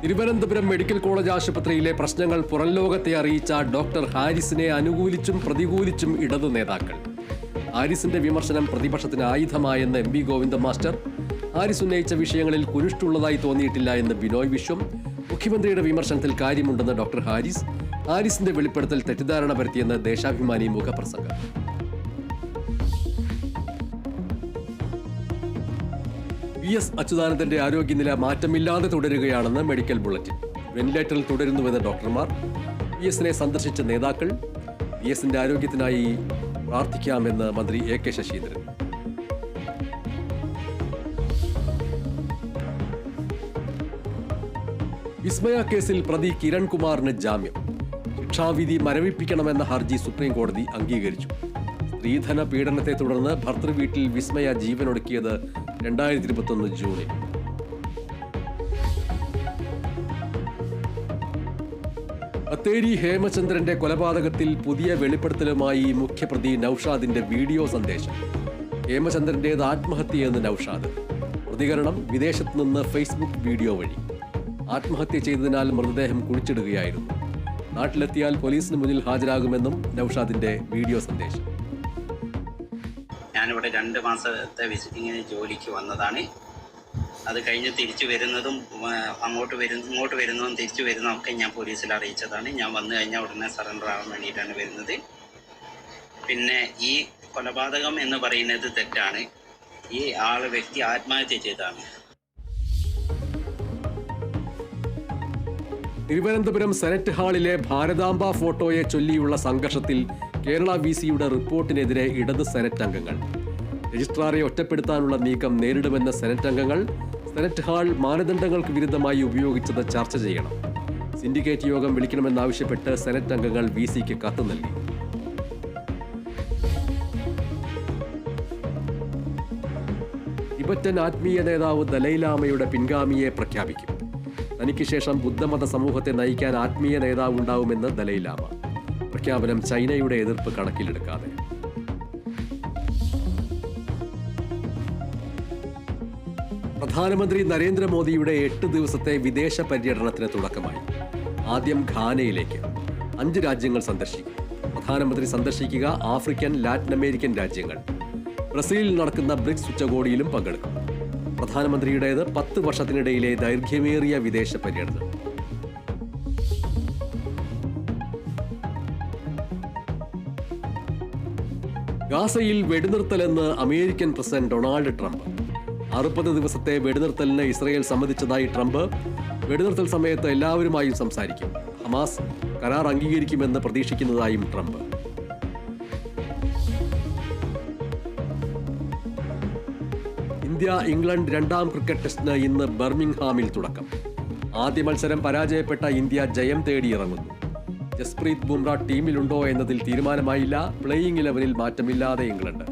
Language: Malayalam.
തിരുവനന്തപുരം മെഡിക്കൽ കോളേജ് ആശുപത്രിയിലെ പ്രശ്നങ്ങൾ പുറംലോകത്തെ അറിയിച്ച ഡോക്ടർ ഹാരിസിനെ അനുകൂലിച്ചും പ്രതികൂലിച്ചും ഇടതു നേതാക്കൾ. ഹാരിസിന്റെ വിമർശനം പ്രതിപക്ഷത്തിന് ആയുധമായെന്ന് എം വി ഗോവിന്ദൻ മാസ്റ്റർ. ഹാരിസ് ഉന്നയിച്ച വിഷയങ്ങളിൽ കുനിഷ്ടുള്ളതായി തോന്നിയിട്ടില്ല എന്ന് ബിനോയ് വിശ്വം. മുഖ്യമന്ത്രിയുടെ വിമർശനത്തിൽ കാര്യമുണ്ടെന്ന് ഡോക്ടർ ഹാരിസ്. ഹാരിസിന്റെ വെളിപ്പെടുത്തൽ തെറ്റിദ്ധാരണ പരത്തിയെന്ന് ദേശാഭിമാനി മുഖപ്രസംഗം. PS അച്യുതാനന്ദന്റെ ആരോഗ്യനില മാറ്റമില്ലാതെ തുടരുകയാണെന്ന് മെഡിക്കൽ ബുള്ളറ്റിൻ. വെന്റിലേറ്ററിൽ തുടരുന്നുവെന്ന് ഡോക്ടർമാർ. PS സന്ദർശിച്ച നേതാക്കൾ. PS ആരോഗ്യത്തിനായി പ്രാർത്ഥിക്കാമെന്ന് മന്ത്രി AK ശശീന്ദ്രൻ. വിസ്മയ കേസിൽ പ്രതി കിരൺകുമാറിന് ജാമ്യം. ശിക്ഷാവിധി മരവിപ്പിക്കണമെന്ന ഹർജി സുപ്രീം കോടതി അംഗീകരിച്ചു. സ്ത്രീധന പീഡനത്തെ തുടർന്ന് ഭർതൃവീട്ടിൽ വിസ്മയ ജീവനൊടുക്കിയത് 2021 ജൂണിൽ. ബത്തേരി ഹേമചന്ദ്രന്റെ കൊലപാതകത്തിൽ പുതിയ വെളിപ്പെടുത്തലുമായി മുഖ്യപ്രതി നൌഷാദിന്റെ വീഡിയോ സന്ദേശം. ഹേമചന്ദ്രന്റേത് ആത്മഹത്യയെന്ന് നൌഷാദ്. പ്രതികരണം വിദേശത്ത് നിന്ന് ഫേസ്ബുക്ക് വീഡിയോ വഴി. ആത്മഹത്യ ചെയ്തതിനാൽ മൃതദേഹം കുഴിച്ചിടുകയായിരുന്നു. നാട്ടിലെത്തിയാൽ പോലീസിന് മുന്നിൽ ഹാജരാകുമെന്നും നൌഷാദിന്റെ വീഡിയോ സന്ദേശം. ഞാനിവിടെ 2 മാസത്തെ വിസിറ്റിങ്ങിന് ജോലിക്ക് വന്നതാണ്. അത് കഴിഞ്ഞ് തിരിച്ചു വരുന്നതും ഇങ്ങോട്ട് വരുന്നതും തിരിച്ചു വരുന്നതും ഒക്കെ ഞാൻ പോലീസിൽ അറിയിച്ചതാണ്. ഞാൻ വന്നു കഴിഞ്ഞാൽ ഉടനെ സറണ്ടർ ആവാൻ വേണ്ടിയിട്ടാണ് വരുന്നത്. പിന്നെ ഈ കൊലപാതകം എന്ന് പറയുന്നത് തെറ്റാണ്. ഈ വ്യക്തി ആത്മഹത്യ ചെയ്തതാണ്. തിരുവനന്തപുരം സെനറ്റ് ഹാളിലെ ഭാരതാംബ ഫോട്ടോയെ ചൊല്ലിയുള്ള സംഘർഷത്തിൽ കേരള VCയുടെ റിപ്പോർട്ടിനെതിരെ ഇടത് സെനറ്റ് അംഗങ്ങൾ. രജിസ്ട്രാറെ ഒറ്റപ്പെടുത്താനുള്ള നീക്കം നേരിടുമെന്ന സെനറ്റ് അംഗങ്ങൾ. സെനറ്റ് ഹാൾ മാനദണ്ഡങ്ങൾക്ക് വിരുദ്ധമായി ഉപയോഗിച്ചത് ചർച്ച ചെയ്യണം. സിൻഡിക്കേറ്റ് യോഗം വിളിക്കണമെന്നാവശ്യപ്പെട്ട് സെനറ്റ് അംഗങ്ങൾ VCക്ക് കത്ത് നൽകി. ടിബറ്റൻ ആത്മീയ നേതാവ് ദലൈലാമയുടെ പിൻഗാമിയെ പ്രഖ്യാപിക്കും. തനിക്ക് ശേഷം ബുദ്ധമത സമൂഹത്തെ നയിക്കാൻ ആത്മീയ നേതാവ് ഉണ്ടാവുമെന്ന് ദലൈലാമ. പ്രഖ്യാപനം ചൈനയുടെ എതിർപ്പ് കണക്കിലെടുക്കാതെ. പ്രധാനമന്ത്രി നരേന്ദ്രമോദിയുടെ 8 ദിവസത്തെ വിദേശ പര്യടനത്തിന് തുടക്കമായി. ആദ്യം ഘാനയിലേക്ക്. 5 രാജ്യങ്ങൾ സന്ദർശിക്കും. പ്രധാനമന്ത്രി സന്ദർശിക്കുക ആഫ്രിക്കൻ, ലാറ്റിൻ അമേരിക്കൻ രാജ്യങ്ങൾ. ബ്രസീലിൽ നടക്കുന്ന ബ്രിക്സ് ഉച്ചകോടിയിലും പങ്കെടുക്കും. പ്രധാനമന്ത്രിയുടേത് 10 വർഷത്തിനിടയിലെ ദൈർഘ്യമേറിയ വിദേശ പര്യടനം. ഗാസയിൽ വെടിനിർത്തലെന്ന് അമേരിക്കൻ പ്രസിഡന്റ് ഡൊണാൾഡ് ട്രംപ്. 60 ദിവസത്തെ വെടിനിർത്തലിന് ഇസ്രയേൽ സമ്മതിച്ചതായി ട്രംപ്. വെടിനിർത്തൽ സമയത്ത് എല്ലാവരുമായും സംസാരിക്കും. ഹമാസ് കരാർ അംഗീകരിക്കുമെന്ന് പ്രതീക്ഷിക്കുന്നതായും ട്രംപ്. ഇന്ത്യ ഇംഗ്ലണ്ട് 2ാം ക്രിക്കറ്റ് ടെസ്റ്റിന് ഇന്ന് ബർമിംഗ്ഹാമിൽ തുടക്കം. ആദ്യ മത്സരം പരാജയപ്പെട്ട ഇന്ത്യ ജയം തേടി ഇറങ്ങുന്നു. ജസ്പ്രീത് ബുംറ ടീമിലുണ്ടോ എന്നതിൽ തീരുമാനമായില്ല. പ്ലേയിങ് 11-ൽ മാറ്റമില്ലാതെ ഇംഗ്ലണ്ട്.